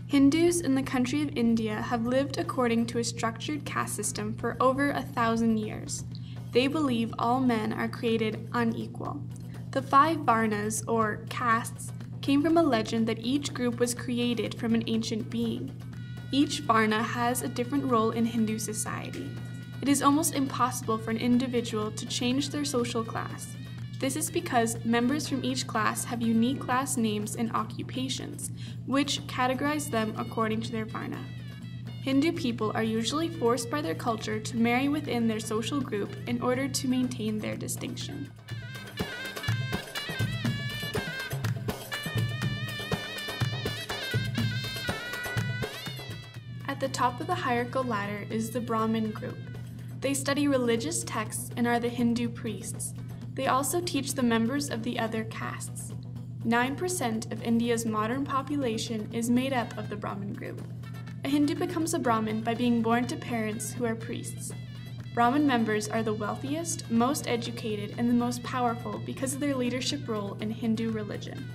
Hindus in the country of India have lived according to a structured caste system for over 1,000 years. They believe all men are created unequal. The 5 varnas, or castes, came from a legend that each group was created from an ancient being. Each varna has a different role in Hindu society. It is almost impossible for an individual to change their social class. This is because members from each class have unique class names and occupations, which categorize them according to their varna. Hindu people are usually forced by their culture to marry within their social group in order to maintain their distinction. At the top of the hierarchical ladder is the Brahmin group. They study religious texts and are the Hindu priests. They also teach the members of the other castes. 9% of India's modern population is made up of the Brahmin group. A Hindu becomes a Brahmin by being born to parents who are priests. Brahmin members are the wealthiest, most educated, and the most powerful because of their leadership role in Hindu religion.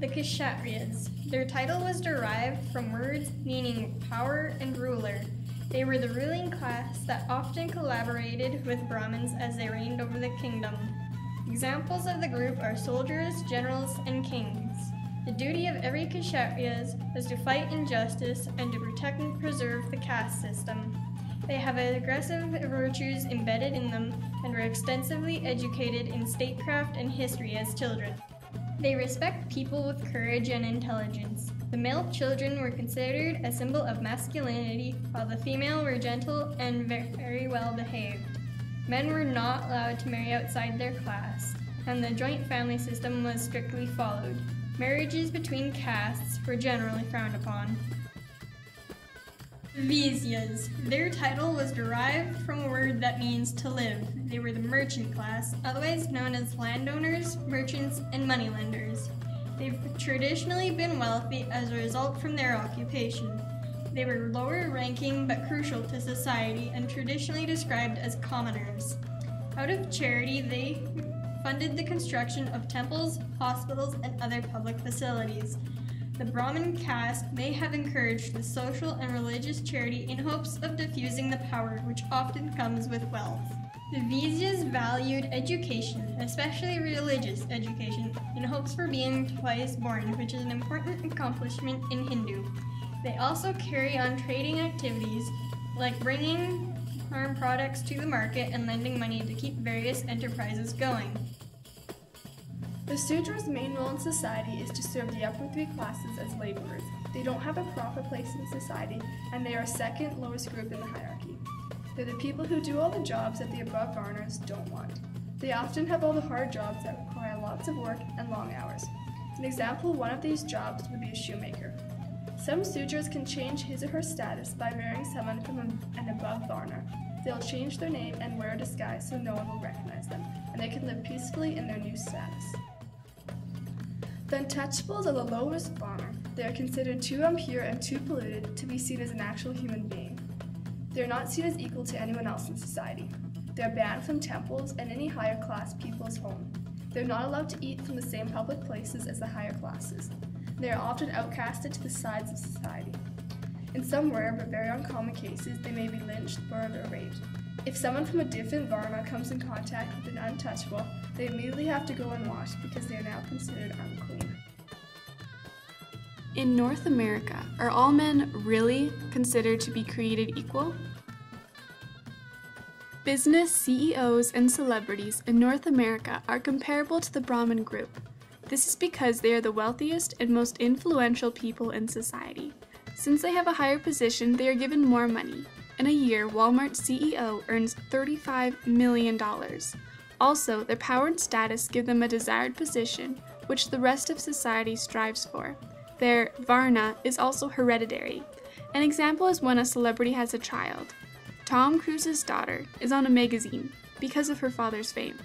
The Kshatriyas. Their title was derived from words meaning power and ruler. They were the ruling class that often collaborated with Brahmins as they reigned over the kingdom. Examples of the group are soldiers, generals, and kings. The duty of every Kshatriyas was to fight injustice and to protect and preserve the caste system. They have aggressive virtues embedded in them and were extensively educated in statecraft and history as children. They respect people with courage and intelligence. The male children were considered a symbol of masculinity, while the female were gentle and very well behaved. Men were not allowed to marry outside their class, and the joint family system was strictly followed. Marriages between castes were generally frowned upon. Vaisyas. Their title was derived from a word that means to live. They were the merchant class, otherwise known as landowners, merchants, and moneylenders. They've traditionally been wealthy as a result from their occupation. They were lower ranking but crucial to society and traditionally described as commoners. Out of charity, they funded the construction of temples, hospitals, and other public facilities. The Brahmin caste may have encouraged the social and religious charity in hopes of diffusing the power which often comes with wealth. The Vaisyas valued education, especially religious education, in hopes for being twice born, which is an important accomplishment in Hindu. They also carry on trading activities like bringing farm products to the market and lending money to keep various enterprises going. The Sudra's main role in society is to serve the upper 3 classes as laborers. They don't have a proper place in society, and they are second lowest group in the hierarchy. They're the people who do all the jobs that the above varnas don't want. They often have all the hard jobs that require lots of work and long hours. An example of one of these jobs would be a shoemaker. Some Sudras can change his or her status by marrying someone from an above varna. They'll change their name and wear a disguise so no one will recognize them, and they can live peacefully in their new status. The untouchables are the lowest varna. They are considered too impure and too polluted to be seen as an actual human being. They are not seen as equal to anyone else in society. They are banned from temples and any higher class people's home. They are not allowed to eat from the same public places as the higher classes. They are often outcasted to the sides of society. In some rare but very uncommon cases, they may be lynched, burned, or raped. If someone from a different varna comes in contact with an untouchable, they immediately have to go unwashed because they are now considered unclean. In North America, are all men really considered to be created equal? Business CEOs and celebrities in North America are comparable to the Brahmin group. This is because they are the wealthiest and most influential people in society. Since they have a higher position, they are given more money. In a year, Walmart's CEO earns $35 million. Also, their power and status give them a desired position, which the rest of society strives for. Their varna is also hereditary. An example is when a celebrity has a child. Tom Cruise's daughter is on a magazine because of her father's fame.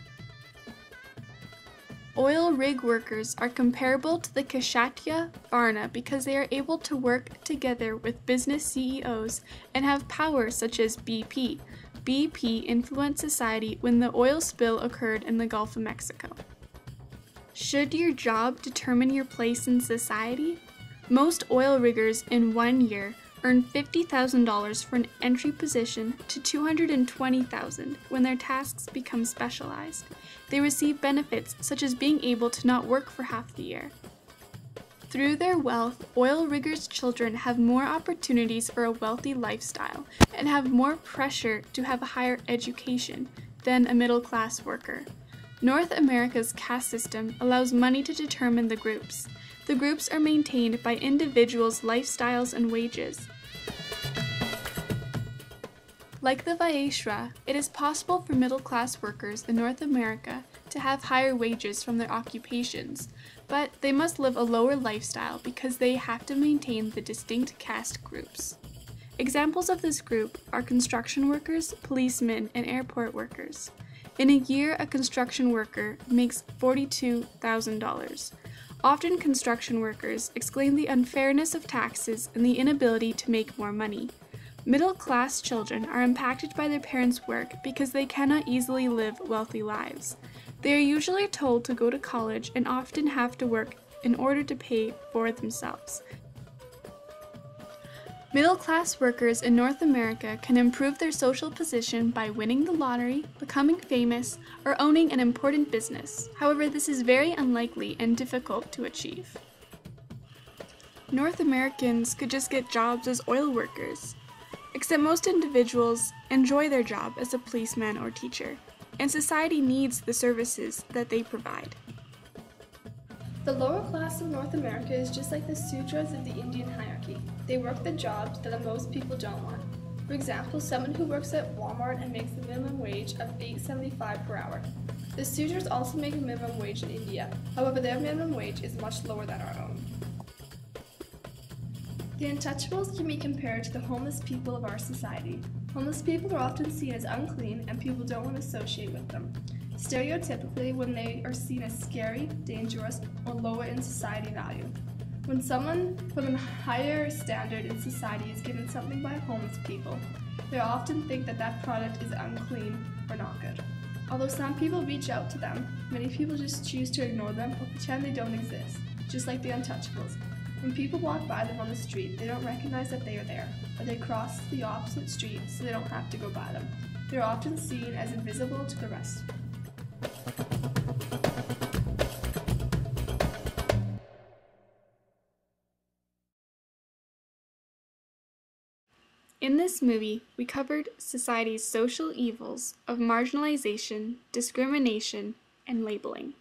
Oil rig workers are comparable to the Kshatriya varna because they are able to work together with business CEOs and have power such as BP. BP influenced society when the oil spill occurred in the Gulf of Mexico. Should your job determine your place in society? Most oil riggers in 1 year earn $50,000 for an entry position to $220,000 when their tasks become specialized. They receive benefits such as being able to not work for half the year. Through their wealth, oil riggers' children have more opportunities for a wealthy lifestyle and have more pressure to have a higher education than a middle-class worker. North America's caste system allows money to determine the groups. The groups are maintained by individuals' lifestyles and wages. Like the Vaishya, it is possible for middle-class workers in North America to have higher wages from their occupations, but they must live a lower lifestyle because they have to maintain the distinct caste groups. Examples of this group are construction workers, policemen, and airport workers. In a year, a construction worker makes $42,000. Often construction workers explain the unfairness of taxes and the inability to make more money. Middle-class children are impacted by their parents' work because they cannot easily live wealthy lives. They are usually told to go to college and often have to work in order to pay for themselves. Middle-class workers in North America can improve their social position by winning the lottery, becoming famous, or owning an important business. However, this is very unlikely and difficult to achieve. North Americans could just get jobs as oil workers, except most individuals enjoy their job as a policeman or teacher, and society needs the services that they provide. The lower class of North America is just like the Sudras of the Indian hierarchy. They work the jobs that most people don't want. For example, someone who works at Walmart and makes the minimum wage of $8.75 per hour. The Sudras also make a minimum wage in India. However, their minimum wage is much lower than our own. The untouchables can be compared to the homeless people of our society. Homeless people are often seen as unclean and people don't want to associate with them. Stereotypically, when they are seen as scary, dangerous, or lower in society value. When someone from a higher standard in society is given something by homeless people, they often think that that product is unclean or not good. Although some people reach out to them, many people just choose to ignore them or pretend they don't exist, just like the untouchables. When people walk by them on the street, they don't recognize that they are there, or they cross the opposite street so they don't have to go by them. They are often seen as invisible to the rest. In this movie, we covered society's social evils of marginalization, discrimination, and labeling.